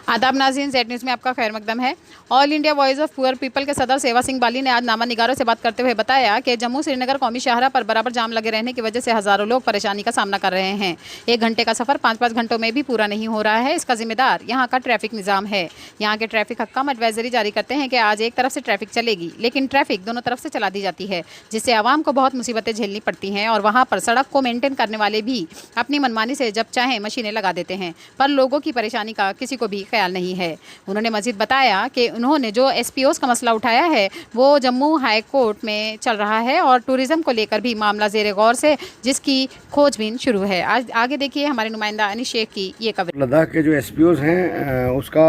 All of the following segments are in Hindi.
आदाब नाज़रीन, जेड न्यूज़ में आपका खैर मकदम है। All India voice of poor people के सदर सेवा सिंह बाली ने आज नामा निगारों से बात करते हुए बताया कि जम्मू श्रीनगर कौमी शाहराह पर बराबर जाम लगे रहने की वजह से हज़ारों लोग परेशानी का सामना कर रहे हैं। 1 घंटे का सफ़र 5-5 घंटों में भी पूरा नहीं हो रहा है। इसका जिम्मेदार यहाँ का ट्रैफिक निज़ाम है। यहाँ के ट्रैफिक हक्काम एडवाइजरी जारी करते हैं कि आज एक तरफ से ट्रैफिक चलेगी, लेकिन ट्रैफिक दोनों तरफ से चला दी जाती है, जिससे आवाम को बहुत मुसीबतें झेलनी पड़ती हैं। और वहाँ पर सड़क को मेंटेन करने वाले भी अपनी मनमानी से जब चाहें मशीनें लगा देते हैं, पर लोगों की परेशानी का किसी को भी ख्याल नहीं है। उन्होंने मजीद बताया कि उन्होंने जो एसपीओज़ का मसला उठाया है वो जम्मू हाई कोर्ट में चल रहा है और टूरिज़्म को लेकर भी मामला ज़ेर गौर से, जिसकी खोजबीन शुरू है। आज आगे देखिए हमारे नुमाइंदा अनीस शेख की ये कवरेज। लद्दाख के जो एसपीओज़ हैं उसका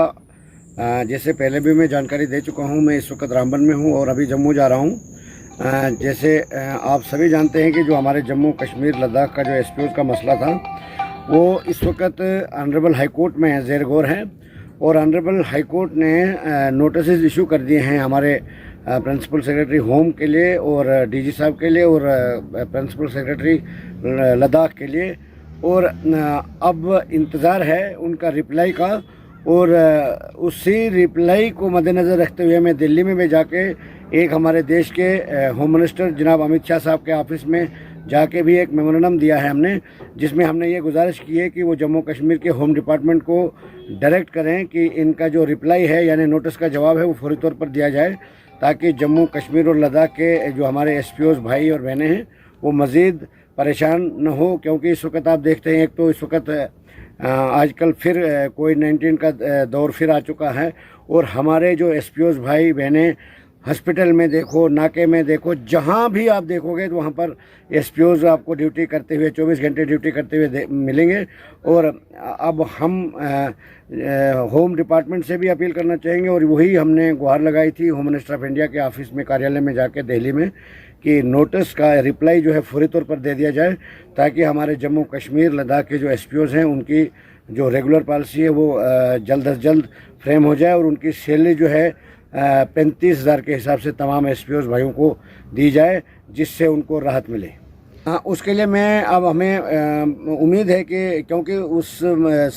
जैसे पहले भी मैं जानकारी दे चुका हूं। मैं इस वक्त रामबन में हूं और अभी जम्मू जा रहा हूं। जैसे आप सभी जानते हैं कि जो हमारे जम्मू कश्मीर लद्दाख का जो एसपीओज़ का मसला था वो इस वक्त ऑनरेबल हाई कोर्ट में ज़ेर गौर है और ऑनरेबल हाई कोर्ट ने नोटिस इशू कर दिए हैं हमारे प्रिंसिपल सेक्रेटरी होम के लिए और डीजी साहब के लिए और प्रिंसिपल सेक्रेटरी लद्दाख के लिए। और अब इंतज़ार है उनका रिप्लाई का और उसी रिप्लाई को मद्देनज़र रखते हुए मैं दिल्ली में जाके एक हमारे देश के होम मिनिस्टर जनाब अमित शाह साहब के ऑफिस में जाके भी एक मेमोरेंडम दिया है हमने, जिसमें हमने ये गुजारिश की है कि वो जम्मू कश्मीर के होम डिपार्टमेंट को डायरेक्ट करें कि इनका जो रिप्लाई है यानी नोटिस का जवाब है वो फौरी तौर पर दिया जाए, ताकि जम्मू कश्मीर और लद्दाख के जो हमारे एसपीओज़ भाई और बहनें हैं वो मज़ीद परेशान न हो। क्योंकि इस वक्त आप देखते हैं एक तो इस वक्त आजकल फिर कोविड-19 का दौर फिर आ चुका है और हमारे जो एसपीओज़ भाई बहनें हॉस्पिटल में देखो, नाके में देखो, जहाँ भी आप देखोगे तो वहाँ पर एसपीओज़ आपको ड्यूटी करते हुए 24 घंटे ड्यूटी करते हुए मिलेंगे। और अब हम होम डिपार्टमेंट से भी अपील करना चाहेंगे और वही हमने गुहार लगाई थी होम मिनिस्टर ऑफ इंडिया के ऑफिस में, कार्यालय में जाके दिल्ली में, कि नोटिस का रिप्लाई जो है फौरी तौर पर दे दिया जाए, ताकि हमारे जम्मू कश्मीर लद्दाख के जो एसपीओज़ हैं उनकी जो रेगुलर पॉलिसी है वो जल्द अज जल्द फ्रेम हो जाए और उनकी सैलरी जो है 35,000 के हिसाब से तमाम एसपीओज़ भाइयों को दी जाए, जिससे उनको राहत मिले। हाँ, उसके लिए मैं अब हमें उम्मीद है कि क्योंकि उस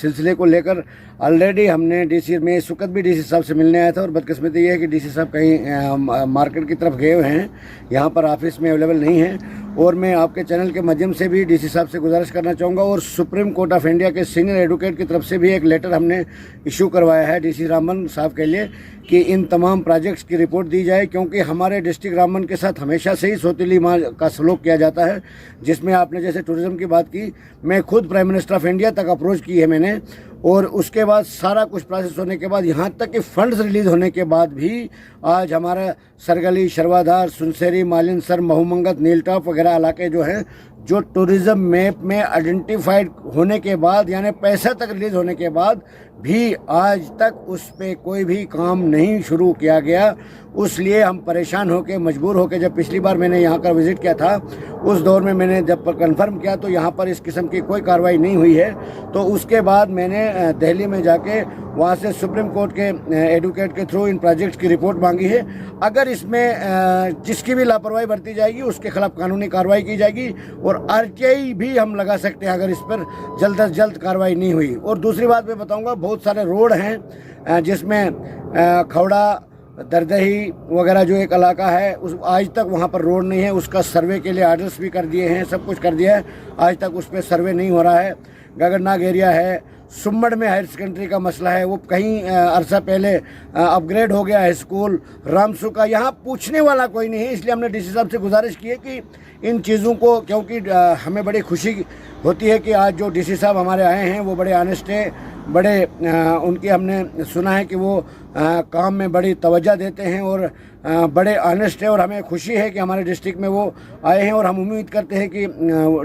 सिलसिले को लेकर ऑलरेडी हमने डीसी में इस वक्त भी डीसी साहब से मिलने आया था और बदकिस्मती ये है कि डीसी साहब कहीं मार्केट की तरफ गए हुए हैं, यहाँ पर ऑफिस में अवेलेबल नहीं है। और मैं आपके चैनल के माध्यम से भी डीसी साहब से गुजारिश करना चाहूँगा और सुप्रीम कोर्ट ऑफ इंडिया के सीनियर एडवोकेट की तरफ से भी एक लेटर हमने इशू करवाया है डीसी रामबन साहब के लिए कि इन तमाम प्रोजेक्ट्स की रिपोर्ट दी जाए, क्योंकि हमारे डिस्ट्रिक्ट रामबन के साथ हमेशा से ही सौतीली माँ का सलूक किया जाता है, जिसमें आपने जैसे टूरिज़्म की बात की, मैं खुद प्राइम मिनिस्टर ऑफ इंडिया तक अप्रोच की है मैंने, और उसके बाद सारा कुछ प्रोसेस होने के बाद यहाँ तक कि फंड्स रिलीज़ होने के बाद भी आज हमारा सरगली, शर्वाधार, सुनसेरी, मालिनसर, महूमंगत, नीलटॉप वगैरह इलाके जो हैं, जो टूरिज़्म मैप में आइडेंटिफाइड होने के बाद यानी पैसा तक रिलीज़ होने के बाद भी आज तक उस पर कोई भी काम नहीं शुरू किया गया। उसलिए हम परेशान होकर, मजबूर होकर, जब पिछली बार मैंने यहाँ का विज़िट किया था उस दौर में मैंने जब कंफर्म किया तो यहाँ पर इस किस्म की कोई कार्रवाई नहीं हुई है। तो उसके बाद मैंने दिल्ली में जाके वहाँ से सुप्रीम कोर्ट के एडवोकेट के थ्रू इन प्रोजेक्ट्स की रिपोर्ट मांगी है। अगर इसमें जिसकी भी लापरवाही बरती जाएगी उसके खिलाफ कानूनी कार्रवाई की जाएगी और आरटीआई भी हम लगा सकते हैं अगर इस पर जल्द अज जल्द कार्रवाई नहीं हुई। और दूसरी बात मैं बताऊँगा, बहुत सारे रोड हैं जिसमें खौड़ा, दरदही वगैरह जो एक इलाका है उस आज तक वहाँ पर रोड नहीं है। उसका सर्वे के लिए आर्डर्स भी कर दिए हैं, सब कुछ कर दिया है, आज तक उस पर सर्वे नहीं हो रहा है। गगननाग एरिया है, सुम्मड़ में हायर सेकेंडरी का मसला है, वो कहीं अरसा पहले अपग्रेड हो गया है स्कूल। रामसू का यहाँ पूछने वाला कोई नहीं है। इसलिए हमने डीसी साहब से गुजारिश की है कि इन चीज़ों को, क्योंकि हमें बड़ी खुशी होती है कि आज जो डीसी साहब हमारे आए हैं वो बड़े ऑनेस्ट है, बड़े उनकी हमने सुना है कि वो काम में बड़ी तवज्जो देते हैं और बड़े ऑनेस्ट है, और हमें खुशी है कि हमारे डिस्ट्रिक्ट में वो आए हैं। और हम उम्मीद करते हैं कि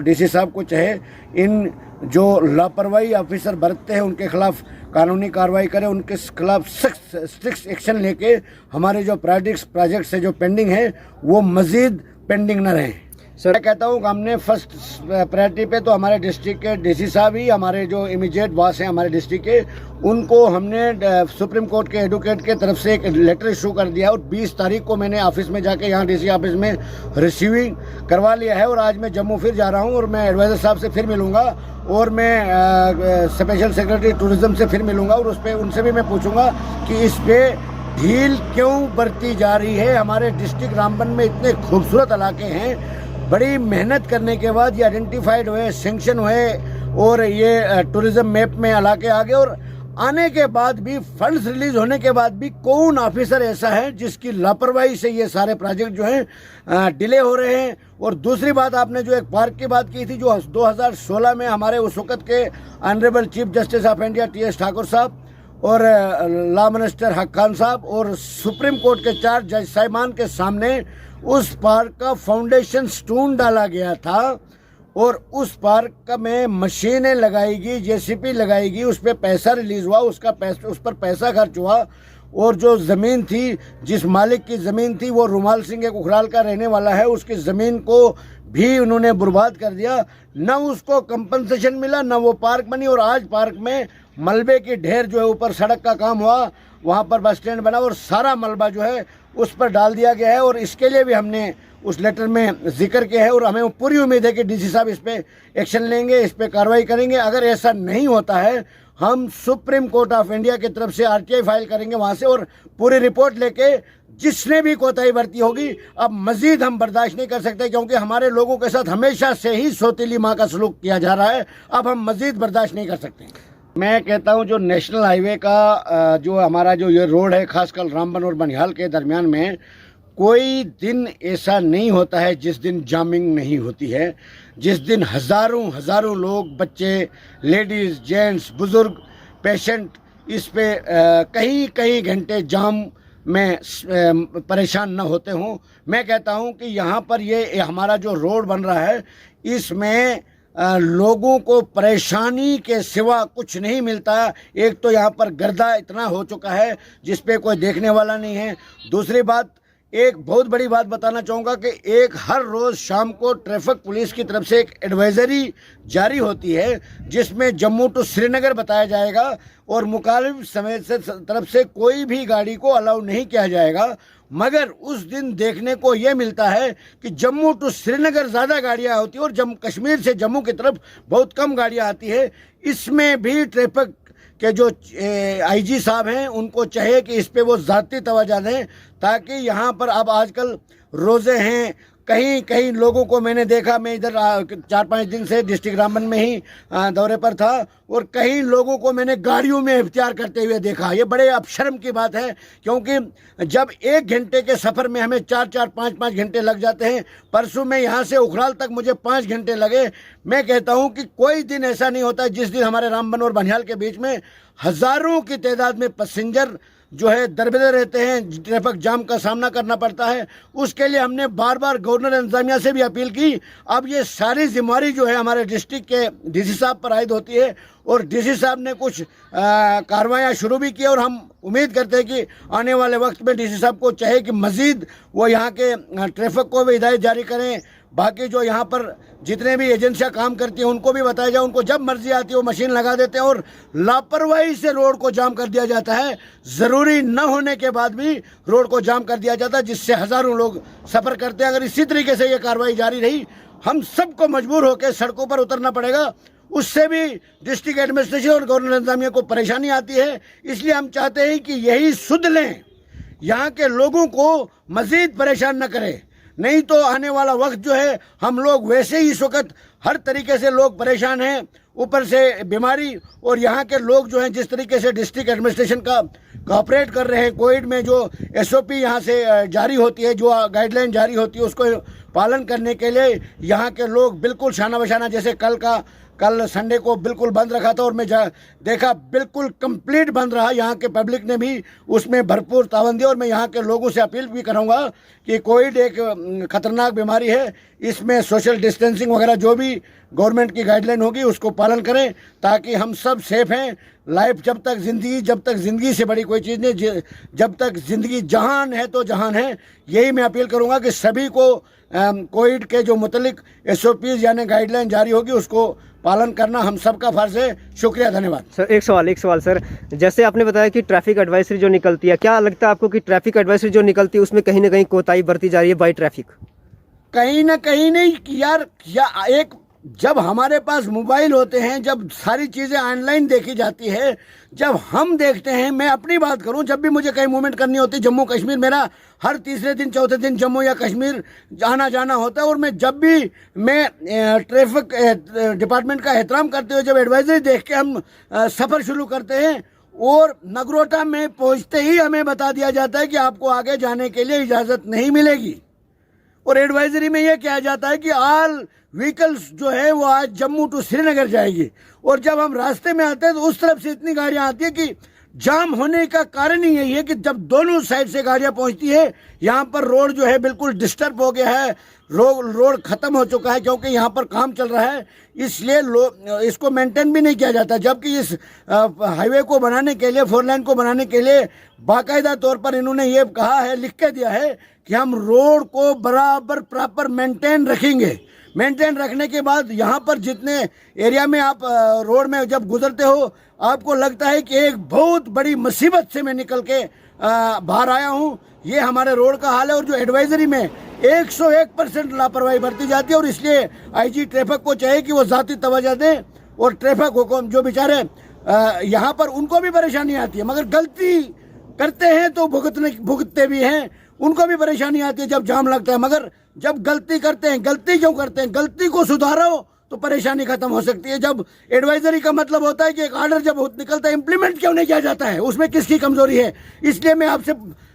डीसी साहब को चाहे इन जो लापरवाही ऑफिसर बरतते हैं उनके खिलाफ कानूनी कार्रवाई करें, उनके खिलाफ सख्त स्ट्रिक्ट एक्शन लेके हमारे जो प्रोजेक्ट्स से जो पेंडिंग है वो मज़ीद पेंडिंग न रहें। सर मैं कहता हूँ कि हमने फर्स्ट प्रायोरिटी पे तो हमारे डिस्ट्रिक्ट के डीसी साहब ही, हमारे जो इमीडिएट बॉस हैं हमारे डिस्ट्रिक्ट के, उनको हमने सुप्रीम कोर्ट के एडवोकेट के तरफ से एक लेटर इशू कर दिया और 20 तारीख को मैंने ऑफिस में जाके यहाँ डीसी ऑफिस में रिसीविंग करवा लिया है। और आज मैं जम्मू फिर जा रहा हूँ और मैं एडवाइज़र साहब से फिर मिलूँगा और मैं स्पेशल सेक्रेटरी टूरिज़्म से फिर मिलूँगा और उस पर उनसे भी मैं पूछूँगा कि इस पर ढील क्यों बरती जा रही है। हमारे डिस्ट्रिक्ट रामबन में इतने खूबसूरत इलाके हैं, बड़ी मेहनत करने के बाद ये आइडेंटिफाइड हुए, सेंक्शन हुए और ये टूरिज्म मैप में इलाके आ गए, और आने के बाद भी फंड्स रिलीज होने के बाद भी कौन ऑफिसर ऐसा है जिसकी लापरवाही से ये सारे प्रोजेक्ट जो हैं डिले हो रहे हैं। और दूसरी बात, आपने जो एक पार्क की बात की थी जो 2016 में हमारे उस वक्त के honourable chief justice of India TS Thakur साहब और लॉ मिनिस्टर हक खान साहब और सुप्रीम कोर्ट के 4 जज साहिबान के सामने उस पार्क का फाउंडेशन स्टोन डाला गया था और उस पार्क में मशीनें लगाएगी, JCB लगाएगी, उस पर पैसा रिलीज हुआ, उस पर पैसा खर्च हुआ और जो ज़मीन थी, जिस मालिक की ज़मीन थी वो रुमाल सिंह एक उखराल का रहने वाला है, उसकी ज़मीन को भी उन्होंने बर्बाद कर दिया। न उसको कंपनसेशन मिला, न वो पार्क बनी। और आज पार्क में मलबे की ढेर जो है, ऊपर सड़क का काम हुआ, वहाँ पर बस स्टैंड बना और सारा मलबा जो है उस पर डाल दिया गया है। और इसके लिए भी हमने उस लेटर में जिक्र किया है और हमें पूरी उम्मीद है कि डीसी साहब इस पे एक्शन लेंगे, इस पे कार्रवाई करेंगे। अगर ऐसा नहीं होता है, हम सुप्रीम कोर्ट ऑफ इंडिया की तरफ से RTI फाइल करेंगे वहाँ से और पूरी रिपोर्ट लेके जिसने भी कोताही बरती होगी, अब मजीद हम बर्दाश्त नहीं कर सकते, क्योंकि हमारे लोगों के साथ हमेशा से ही सौतीली माँ का सलूक किया जा रहा है। अब हम मजीद बर्दाश्त नहीं कर सकते। मैं कहता हूं जो नेशनल हाईवे का जो हमारा जो ये रोड है, खासकर रामबन और बनिहाल के दरमियान में, कोई दिन ऐसा नहीं होता है जिस दिन जामिंग नहीं होती है, जिस दिन हज़ारों लोग, बच्चे, लेडीज़, जेंट्स, बुज़ुर्ग, पेशेंट इस पे कई घंटे जाम में परेशान न होते हों। मैं कहता हूं कि यहाँ पर ये हमारा जो रोड बन रहा है, इसमें लोगों को परेशानी के सिवा कुछ नहीं मिलता। एक तो यहाँ पर गर्दा इतना हो चुका है जिस पे कोई देखने वाला नहीं है। दूसरी बात, एक बहुत बड़ी बात बताना चाहूँगा कि हर रोज़ शाम को ट्रैफिक पुलिस की तरफ से एक एडवाइज़री जारी होती है जिसमें जम्मू टू श्रीनगर बताया जाएगा और मुखालिफ समय से तरफ से कोई भी गाड़ी को अलाउ नहीं किया जाएगा। मगर उस दिन देखने को ये मिलता है कि जम्मू टू श्रीनगर ज़्यादा गाड़ियाँ होती हैं और जम्मू कश्मीर से जम्मू की तरफ बहुत कम गाड़ियाँ आती है। इसमें भी ट्रैफिक के जो IG साहब हैं उनको चाहिए कि इस पे वो ज़ाती तवज्जो दें, ताकि यहाँ पर अब आजकल रोज़े हैं, कहीं लोगों को मैंने देखा, मैं इधर 4-5 दिन से डिस्ट्रिक्ट रामबन में ही दौरे पर था और कहीं लोगों को मैंने गाड़ियों में इफ्तियार करते हुए देखा। ये बड़े अपशर्म की बात है, क्योंकि जब 1 घंटे के सफ़र में हमें 4-4, 5-5 घंटे लग जाते हैं, परसों में यहाँ से उखराल तक मुझे 5 घंटे लगे। मैं कहता हूँ कि कोई दिन ऐसा नहीं होता जिस दिन हमारे रामबन और बनिहाल के बीच में हज़ारों की तादाद में पैसेंजर जो है दरबदर रहते हैं, ट्रैफिक जाम का सामना करना पड़ता है। उसके लिए हमने बार गवर्नर इंतजामिया से भी अपील की। अब ये सारी जिम्मेवारी जो है हमारे डिस्ट्रिक्ट के DC साहब पर आयद होती है और DC साहब ने कुछ कार्रवाइयाँ शुरू भी की और हम उम्मीद करते हैं कि आने वाले वक्त में DC साहब को चाहे कि मज़ीद वो यहाँ के ट्रैफिक को भी हिदायत जारी करें। बाकी जो यहाँ पर जितने भी एजेंसियाँ काम करती हैं उनको भी बताया जाए, उनको जब मर्जी आती है वो मशीन लगा देते हैं और लापरवाही से रोड को जाम कर दिया जाता है। ज़रूरी न होने के बाद भी रोड को जाम कर दिया जाता है, जिससे हज़ारों लोग सफ़र करते हैं। अगर इसी तरीके से ये कार्रवाई जारी रही, हम सबको मजबूर होकर सड़कों पर उतरना पड़ेगा। उससे भी डिस्ट्रिक्ट एडमिनिस्ट्रेशन और गवर्नर इंतजामिया को परेशानी आती है। इसलिए हम चाहते हैं कि यही सुध लें, यहाँ के लोगों को मज़ीद परेशान न करें, नहीं तो आने वाला वक्त जो है हम लोग वैसे ही इस वक्त हर तरीके से लोग परेशान हैं, ऊपर से बीमारी और यहाँ के लोग जो हैं जिस तरीके से डिस्ट्रिक्ट एडमिनिस्ट्रेशन का कोऑपरेट कर रहे हैं, कोविड में जो SOP यहाँ से जारी होती है, जो गाइडलाइन जारी होती है, उसको पालन करने के लिए यहाँ के लोग बिल्कुल शाना बशाना, जैसे कल संडे को बिल्कुल बंद रखा था और मैं देखा बिल्कुल कंप्लीट बंद रहा। यहाँ के पब्लिक ने भी उसमें भरपूर तावन दिया और मैं यहाँ के लोगों से अपील भी करूँगा कि कोविड एक ख़तरनाक बीमारी है, इसमें सोशल डिस्टेंसिंग वगैरह जो भी गवर्नमेंट की गाइडलाइन होगी उसको पालन करें ताकि हम सब सेफ हैं। लाइफ जब तक जिंदगी से बड़ी कोई चीज़ नहीं, जब तक जिंदगी जहान है तो जहान है। यही मैं अपील करूंगा कि सभी को कोविड के जो मुतलिक SOPs यानी गाइडलाइन जारी होगी उसको पालन करना हम सबका फर्ज है। शुक्रिया, धन्यवाद। सर एक सवाल सर, जैसे आपने बताया कि ट्रैफिक एडवाइजरी जो निकलती है, क्या लगता है आपको कि ट्रैफिक एडवाइजरी जो निकलती है उसमें कहीं ना कहीं कोताही बरती जा रही है बाई ट्रैफिक? कहीं ना कहीं नहीं यार, एक जब हमारे पास मोबाइल होते हैं, जब सारी चीज़ें ऑनलाइन देखी जाती है, जब हम देखते हैं, मैं अपनी बात करूं, जब भी मुझे कहीं मूवमेंट करनी होती है, जम्मू कश्मीर मेरा हर तीसरे दिन चौथे दिन जम्मू या कश्मीर जाना होता है, और मैं जब भी मैं ट्रैफिक डिपार्टमेंट का एहतराम करते हुए जब एडवाइजरी देख के हम सफ़र शुरू करते हैं, और नगरोटा में पहुंचते ही हमें बता दिया जाता है कि आपको आगे जाने के लिए इजाज़त नहीं मिलेगी। और एडवाइजरी में यह कहा जाता है कि ऑल व्हीकल्स जो है वो आज जम्मू टू श्रीनगर जाएगी। और जब हम रास्ते में आते हैं तो उस तरफ से इतनी गाड़ियां आती है कि जाम होने का कारण ही यही है कि जब दोनों साइड से गाड़ियां पहुंचती है, यहाँ पर रोड जो है बिल्कुल डिस्टर्ब हो गया है, रोड खत्म हो चुका है, क्योंकि यहाँ पर काम चल रहा है, इसलिए इसको मेंटेन भी नहीं किया जाता। जबकि इस हाईवे को बनाने के लिए, 4 लाइन को बनाने के लिए बाकायदा तौर पर इन्होंने ये कहा है, लिख के दिया है कि हम रोड को बराबर प्रॉपर मेंटेन रखेंगे। मेंटेन रखने के बाद यहाँ पर जितने एरिया में आप रोड में जब गुजरते हो, आपको लगता है कि एक बहुत बड़ी मुसीबत से मैं निकल के बाहर आया हूँ। ये हमारे रोड का हाल है। और जो एडवाइजरी में 101% लापरवाही बरती जाती है, और इसलिए IG ट्रैफिक को चाहिए कि वो ज़ाती तवज्जो दें, और ट्रैफिक हुक्म जो बेचारे यहाँ पर उनको भी परेशानी आती है, मगर गलती करते हैं तो भुगतते भी हैं, उनको भी परेशानी आती है जब जाम लगता है। मगर जब गलती करते हैं, गलती क्यों करते हैं, गलती को सुधारो तो परेशानी खत्म हो सकती है। जब एडवाइजरी का मतलब होता है कि एक ऑर्डर जब निकलता है, इंप्लीमेंट क्यों नहीं किया जाता है, उसमें किसकी कमजोरी है। इसलिए मैं आपसे,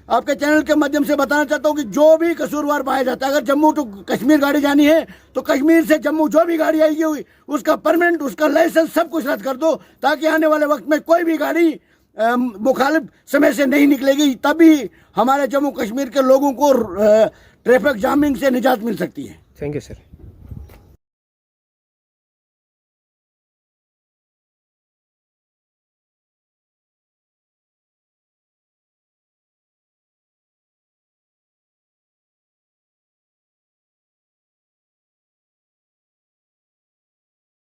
आपके चैनल के माध्यम से बताना चाहता हूं कि जो भी कसूरवार पाया जाता है, अगर जम्मू टू कश्मीर गाड़ी जानी है तो कश्मीर से जम्मू जो भी गाड़ी आएगी हुई उसका परमिट, उसका लाइसेंस सब कुछ रद्द कर दो, ताकि आने वाले वक्त में कोई भी गाड़ी मुखालिफ समय से नहीं निकलेगी। तभी हमारे जम्मू कश्मीर के लोगों को ट्रैफिक जामिंग से निजात मिल सकती है। Thank you sir.